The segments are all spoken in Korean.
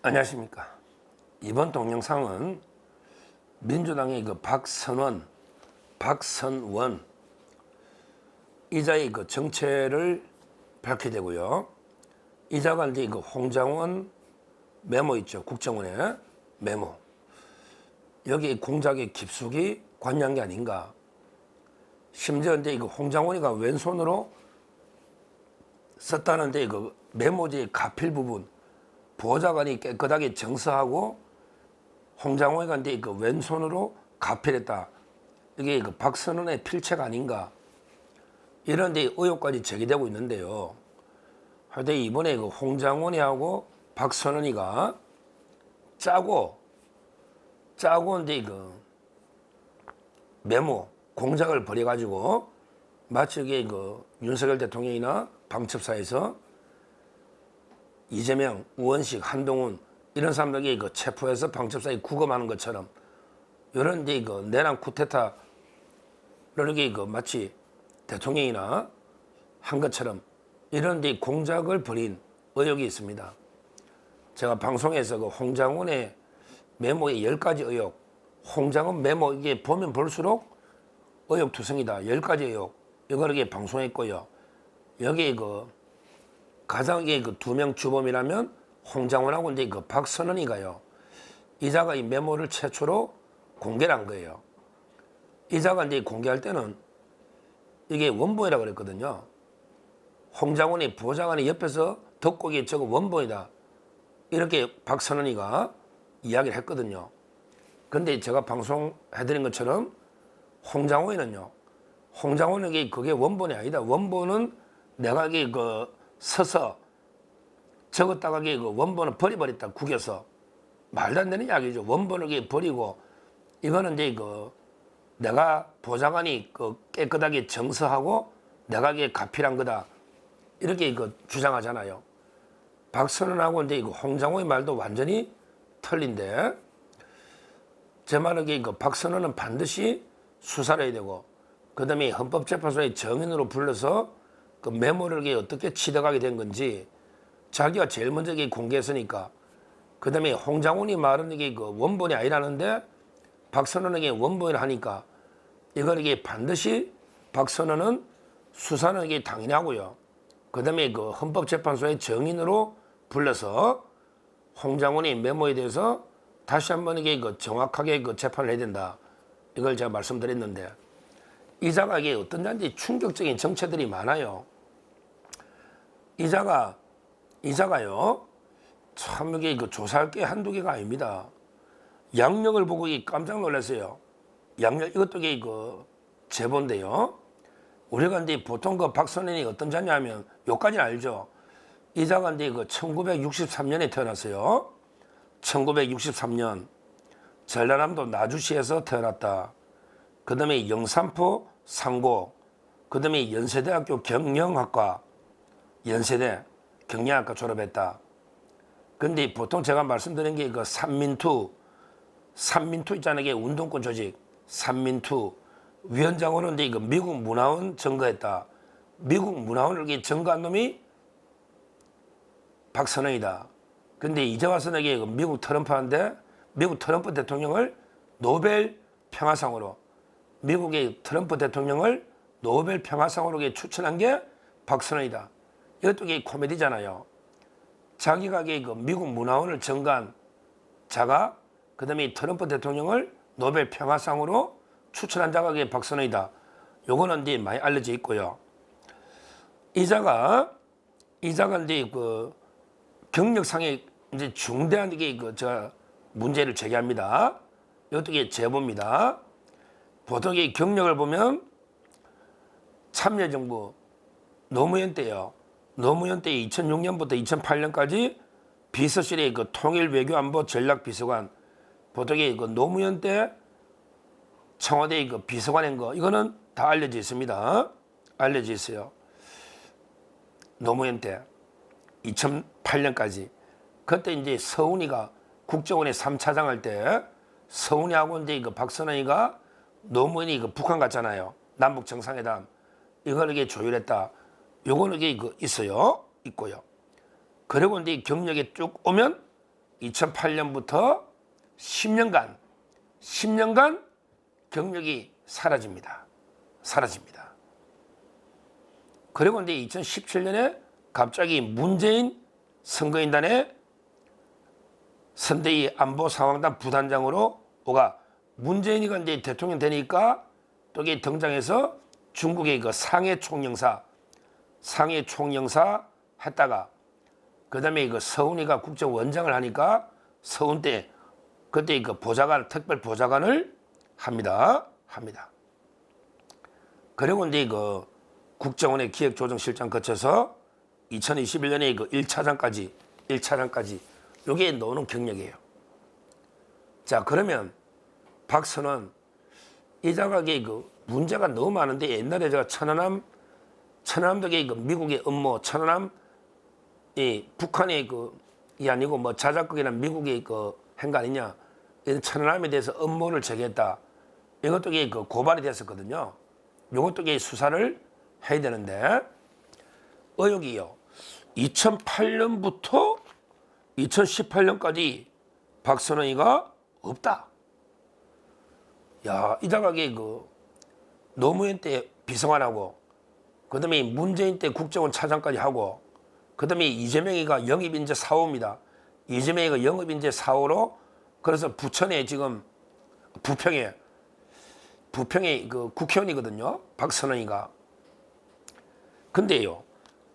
안녕하십니까. 이번 동영상은 민주당의 박선원 이자의 정체를 밝히게 되고요. 이자가 이제 홍장원 메모 있죠. 국정원의 메모. 여기 공작의 깊숙이 관여한 게 아닌가. 심지어 이제 홍장원이가 왼손으로 썼다는데 메모지의 가필 부분 보좌관이 깨끗하게 정서하고 홍장원이가 이제 왼손으로 가필했다. 이게 박선원의 필체가 아닌가. 이런 데 의혹까지 제기되고 있는데요. 하여튼 이번에 홍장원이하고 박선원이가 짜고 이제 메모 공작을 벌여가지고 마치 이게 윤석열 대통령이나 방첩사에서 이재명, 우원식, 한동훈 이런 사람들이 체포해서 방첩사에 구금하는 것처럼 이런 데 내란 쿠데타를 이렇게 마치 대통령이나 한 것처럼 이런 데 공작을 벌인 의혹이 있습니다. 제가 방송에서 홍장원의 메모의 10가지 의혹, 홍장원 메모 이게 보면 볼수록 의혹투성이다. 10가지 의혹 이걸 이렇게 방송했고요. 여기에 가장 두 명 주범이라면 홍장원하고 이제 박선원이가요. 이자가 이 메모를 최초로 공개를 한 거예요. 이자가 이제 공개할 때는 이게 원본이라고 그랬거든요. 홍장원이 보좌관이 옆에서 듣고 이게 저거 원본이다. 이렇게 박선원이가 이야기를 했거든요. 근데 제가 방송해드린 것처럼 홍장원에게 그게 원본이 아니다. 원본은 내가 이게 서서 적었다가 원본을 버려버렸다. 구겨서 말도 안 되는 이야기죠. 원본을 버리고 이거는 이제 내가 보좌관이 깨끗하게 정서하고 내가 이게 가필한 거다. 이렇게 주장하잖아요. 박선원하고 이제 홍장원의 말도 완전히 틀린데 제 말은 박선원은 반드시 수사를 해야 되고 그다음에 헌법재판소의 정인으로 불러서 그 메모를 어떻게 취득하게 된 건지 자기가 제일 먼저 공개했으니까 그다음에 홍장원이 말은 이게 원본이 아니라는데 박선원에게 원본을 하니까 이걸 반드시 박선원은 수사는 당연히 하고요. 그다음에 헌법재판소의 정인으로 불러서 홍장원의 메모에 대해서 다시 한번 정확하게 재판을 해야 된다. 이걸 제가 말씀드렸는데 이자가 이게 어떤 자인지 충격적인 정체들이 많아요. 이자가요 참 이게 조사할 게 한두 개가 아닙니다. 양력을 보고 깜짝 놀랐어요. 양력 이것도 제본데요. 우리가 이제 보통 박선원이 어떤 자냐면 요까지는 알죠. 이자가 이제 1963년에 태어났어요. 1963년 전라남도 나주시에서 태어났다. 그 다음에 영산포 상고, 그 다음에 연세대학교 경영학과, 연세대 경영학과 졸업했다. 근데 보통 제가 말씀드린 게 삼민투 있잖아요. 이게 운동권 조직, 삼민투. 위원장으로 이제 미국 문화원 증거했다. 미국 문화원을 증거한 놈이 박선원이다. 근데 이제 와서 이게 미국 트럼프한테 미국 트럼프 대통령을 노벨 평화상으로 미국의 트럼프 대통령을 노벨 평화상으로 추천한 게 박선원이다. 이것도 코미디잖아요. 자기가 미국 문화원을 증거한 자가 그다음에 트럼프 대통령을 노벨 평화상으로 추천한 자가 박선원이다. 요거는 이제 많이 알려져 있고요. 이자가 이제 경력상의 이제 중대한 제가 문제를 제기합니다. 이것도 제보입니다. 보통 경력을 보면 참여정부 노무현 때요. 노무현 때 2006년부터 2008년까지 비서실의 통일외교안보 전략비서관 보통 노무현 때 청와대 비서관인 거 이거는 다 알려져 있습니다. 알려져 있어요. 노무현 때 2008년까지 그때 이제 서훈이가 국정원의 3차장 할 때 서훈이하고 이제 박선원이가 노무현이 북한 갔잖아요. 남북 정상회담 이걸 조율했다. 요거는 있어요. 있고요. 그리고 이제 경력에 쭉 오면 2008년부터 10년간 경력이 사라집니다. 그리고 이제 2017년에 갑자기 문재인 선거인단의 선대위 안보상황단 부단장으로 오가 문재인이가 이제 대통령 되니까 또 이게 등장해서 중국의 그 상해 총영사 했다가 그다음에 그 서훈이가 국정원장을 하니까 서훈 때 그때 그 보좌관 특별 보좌관을 합니다. 그리고 이제 그 국정원의 기획조정실장 거쳐서 2021년에 그 1차장까지 요게 노는 경력이에요. 자, 그러면 박선원 이 자각에 그 문제가 너무 많은데 옛날에 제가 천안함덕의 그 미국의 음모 천안함 이 북한의 이 아니고 뭐 자작극이나 미국의 그 한 거 아니냐 이런 천안함에 대해서 음모를 제기했다. 이것도 그 고발이 됐었거든요. 이것도 수사를 해야 되는데 의혹이요. 2008년부터 2018년까지 박선원이가 없다. 야, 이 자각에 그 노무현 때 비서관하고 그다음에 문재인 때 국정원 차장까지 하고 그다음에 이재명이가 영입인재 4호입니다. 이재명이가 영입인재 4호로 그래서 부천에 지금 부평에 그 국회의원이거든요. 박선원이가. 근데요.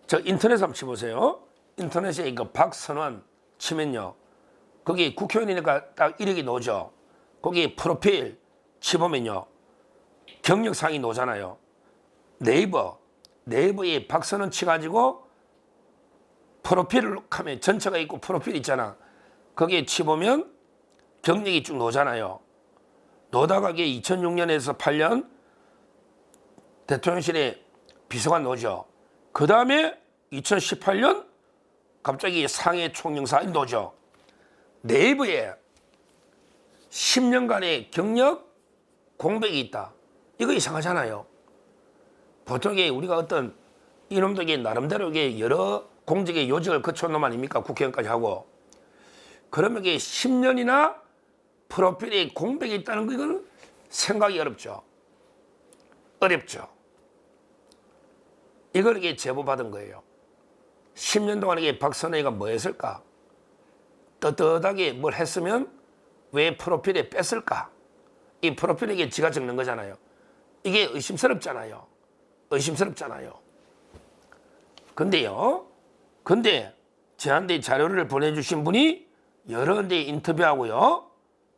저 인터넷 한번 쳐보세요. 인터넷에 그 박선원 치면요. 거기 국회의원이니까 딱 이력이 나오죠. 거기 프로필 치보면요. 경력상이 나오잖아요. 네이버에 박선원 치가지고 프로필을 하면 전체가 있고 프로필 있잖아. 거기에 치보면 경력이 쭉 나오잖아요. 노다가 2006년에서 8년 대통령실에 비서관 나오죠. 그 다음에 2018년 갑자기 상해 총영사 나오죠. 네이버에 10년간의 경력 공백이 있다. 이거 이상하잖아요. 보통 우리가 어떤 이놈들에게 나름대로 여러 공직의 요직을 거쳐온 놈 아닙니까? 국회의원까지 하고. 그러면 10년이나 프로필에 공백이 있다는 거 이건 생각이 어렵죠. 이걸 제보받은 거예요. 10년 동안 박선원이가 뭐 했을까? 떳떳하게 뭘 했으면 왜 프로필에 뺐을까? 이 프로필에 지가 적는 거잖아요. 이게 의심스럽잖아요. 근데 저한테 자료를 보내주신 분이 여러 데 인터뷰하고요.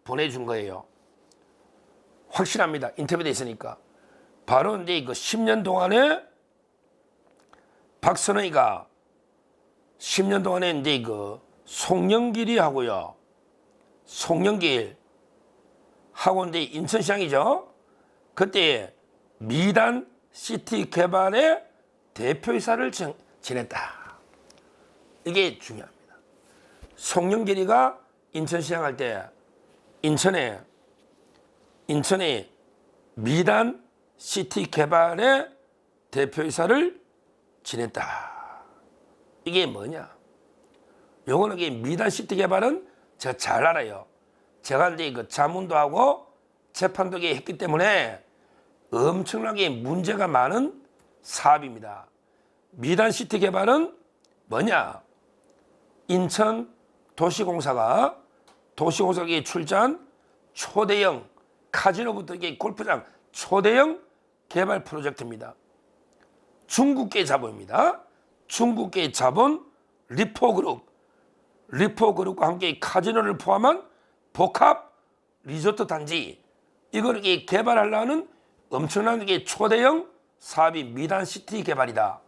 보내준 거예요. 확실합니다. 인터뷰돼 있으니까. 바로 이제 그 10년 동안에 박선원이가 10년 동안에 이제 그 송영길이 하고요. 송영길 하고 이제 인천시장이죠. 그때 미단 시티 개발의 대표이사를 지냈다. 이게 중요합니다. 송영길이가 인천시장 할 때 인천에 미단 시티 개발의 대표이사를 지냈다. 이게 뭐냐? 요거는 미단 시티 개발은 제가 잘 알아요. 제가 이제 그 자문도 하고 재판도 했기 때문에 엄청나게 문제가 많은 사업입니다. 미단 시티 개발은 뭐냐? 인천 도시공사가 출자한 초대형 카지노부터 골프장 초대형 개발 프로젝트입니다. 중국계 자본입니다. 중국계 자본 리포그룹과 함께 카지노를 포함한 복합 리조트 단지 이걸 개발하려는 엄청난 초대형 사업이 미단시티 개발이다.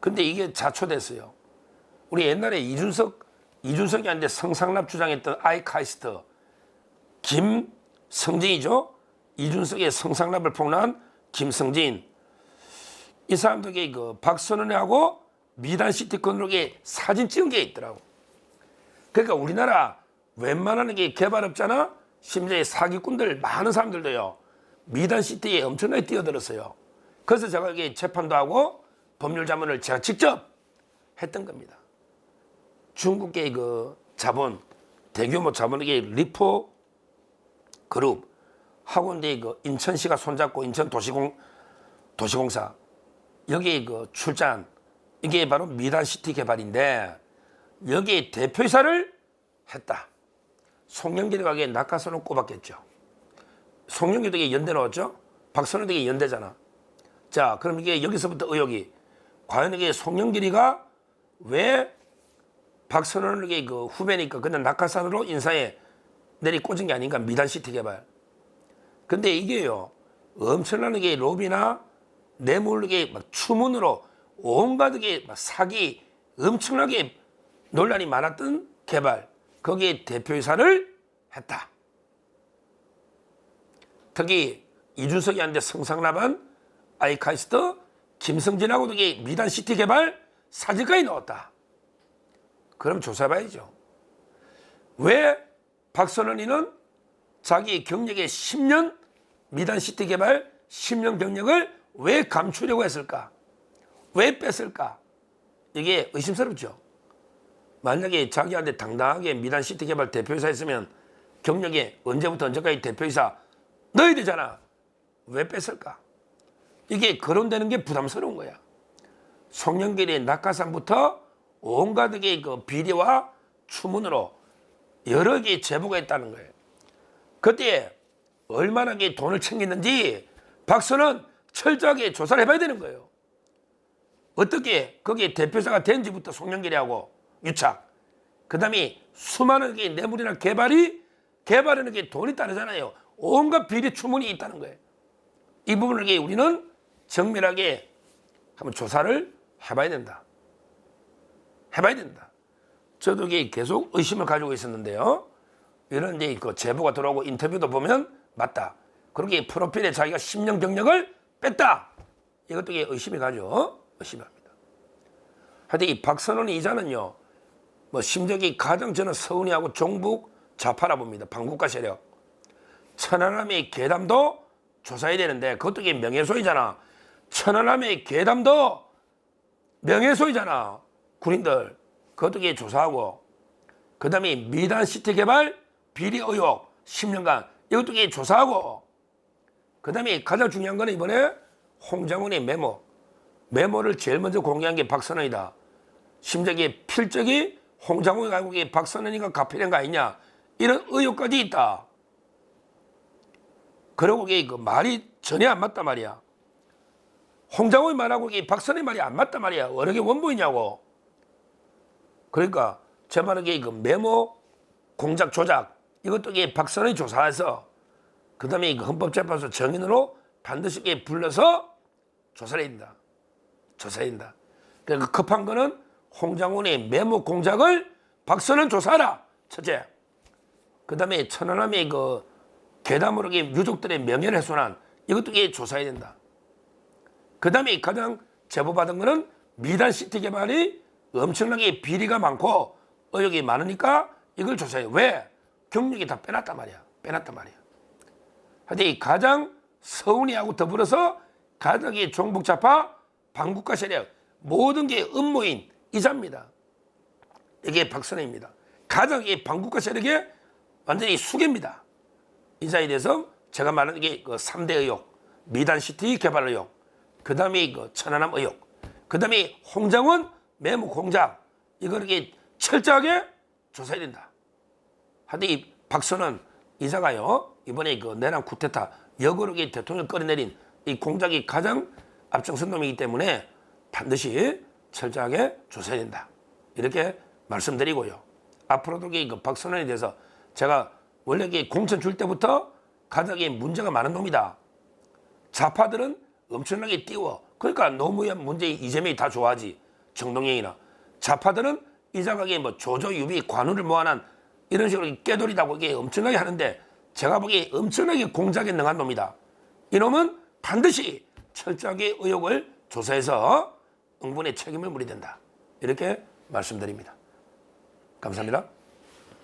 근데 이게 자초됐어요. 우리 옛날에 이준석이 한테 성상납 주장했던 아이카이스트 김성진이죠. 이준석의 성상납을 폭로한 김성진. 이 사람들에게 그 박선원하고 미단시티 건으로 사진 찍은 게 있더라고. 그러니까 우리나라 웬만한 개발업자나 심지어 사기꾼들 많은 사람들도요. 미단시티에 엄청나게 뛰어들었어요. 그래서 제가 재판도 하고 법률 자문을 제가 직접 했던 겁니다. 중국의 그 자본, 대규모 자본에게 리포 그룹 하고 이제 그 인천시가 손잡고 인천 도시공사 여기 그 출자한 이게 바로 미단시티 개발인데 여기에 대표이사를 했다. 송영길이 게 낙하산을 꼽았겠죠. 송영길도 이게 연대 나왔죠. 박선호도 이게 연대잖아. 자, 그럼 이게 여기서부터 의혹이 과연 이게 송영길이가 왜 박선호에게 그 후배니까 그냥 낙하산으로 인사에 내리 꽂은 게 아닌가 미단시티 개발. 근데 이게요 엄청나게 로비나 뇌물게 막 추문으로 온갖 게 사기 엄청나게 논란이 많았던 개발 거기에 대표이사를 했다. 특히 이준석이 한데 성상납한 아이카이스트 김성진하고도 이게 미단시티 개발 사진까지 넣었다. 그럼 조사해봐야죠. 왜 박선원이는 자기 경력의 10년 미단시티 개발 10년 경력을 왜 감추려고 했을까? 왜 뺐을까? 이게 의심스럽죠. 만약에 자기한테 당당하게 미단시티 개발 대표이사 했으면 경력에 언제부터 언제까지 대표이사 넣어야 되잖아. 왜 뺐을까? 이게 거론되는 게 부담스러운 거야. 송영길의 낙하산부터 온갖 그 비리와 추문으로 여러 개의 제보가 있다는 거예요. 그때 얼마나 돈을 챙겼는지 박선은 철저하게 조사를 해봐야 되는 거예요. 어떻게 거기에 대표이사가 된지부터 송영길이하고 유착. 그 다음에 수많은 게 뇌물이나 개발하는 게 돈이 따르잖아요. 온갖 비리 추문이 있다는 거예요. 이 부분을 우리는 정밀하게 한번 조사를 해봐야 된다. 해봐야 된다. 저도 계속 의심을 가지고 있었는데요. 이런 그 제보가 들어오고 인터뷰도 보면 맞다. 그렇게 프로필에 자기가 10년 경력을 뺐다. 이것도 의심이 가죠. 의심이 합니다. 하여튼 이 박선원 이자는요. 뭐 심적이 가장 저는 서운해하고 종북 좌파라 봅니다. 반국가 세력. 천안함의 괴담도 조사해야 되는데 그것도 명예소유잖아. 천안함의 괴담도 명예소유잖아. 군인들. 그것도 조사하고 그 다음에 미단시티 개발 비리 의혹 10년간 이것도 조사하고 그 다음에 가장 중요한 거는 이번에 홍장훈의 메모를 제일 먼저 공개한 게 박선원이다. 심지어 필적이 홍장훈이 가지고 박선원이가 가필한 거 아니냐 이런 의혹까지 있다. 그리고 그 말이 전혀 안 맞단 말이야. 홍장훈이 말하고 박선원이 말이 안 맞단 말이야. 어느 게 원본이냐고. 그러니까 제 말은 그 메모 공작 조작 이것도 박선원이 조사해서 그 다음에 헌법재판소 정인으로 반드시 불러서 조사를 해야 된다. 조사해야 된다. 그러니까 급한 거는 홍장훈의 메모 공작을 박선원 조사하라. 첫째. 그 다음에 천안함의 그 괴담으로 유족들의 명예를 훼손한 이것도 조사해야 된다. 그 다음에 가장 제보받은 거는 미단시티 개발이 엄청나게 비리가 많고 의혹이 많으니까 이걸 조사해. 왜? 경력이 다 빼놨단 말이야. 하여튼 가장 서운해하고 더불어서 가장 종북좌파 반국가 세력 모든 게 음모인 이자입니다. 이게 박선혜입니다. 가장 반국가 세력의 완전히 수괴입니다. 이자에 대해서 제가 말하는 게 그 3대 의혹, 미단시티 개발 의혹, 그 다음에 그 천안함 의혹, 그 다음에 홍장훈 메모 공작 이걸 철저하게 조사해야 된다. 하여튼 이 박선원 이자가요 이번에 그 내란 쿠데타 역으로 대통령을 끌어내린 이 공작이 가장 앞장선 놈이기 때문에 반드시 철저하게 조사해야 된다. 이렇게 말씀드리고요. 앞으로도 그 박선원에 대해서 제가 원래 공천 줄 때부터 가장 문제가 많은 놈이다. 좌파들은 엄청나게 띄워. 그러니까 노무현, 문재인, 이재명이 다 좋아하지. 정동영이나. 좌파들은 이자가 뭐 조조, 유비, 관우를 모아난 이런 식으로 깨돌이다고 이게 엄청나게 하는데 제가 보기에 엄청나게 공작에 능한 놈이다. 이놈은 반드시 철저하게 의혹을 조사해서 응분의 책임을 물어야 된다. 이렇게 말씀드립니다. 감사합니다.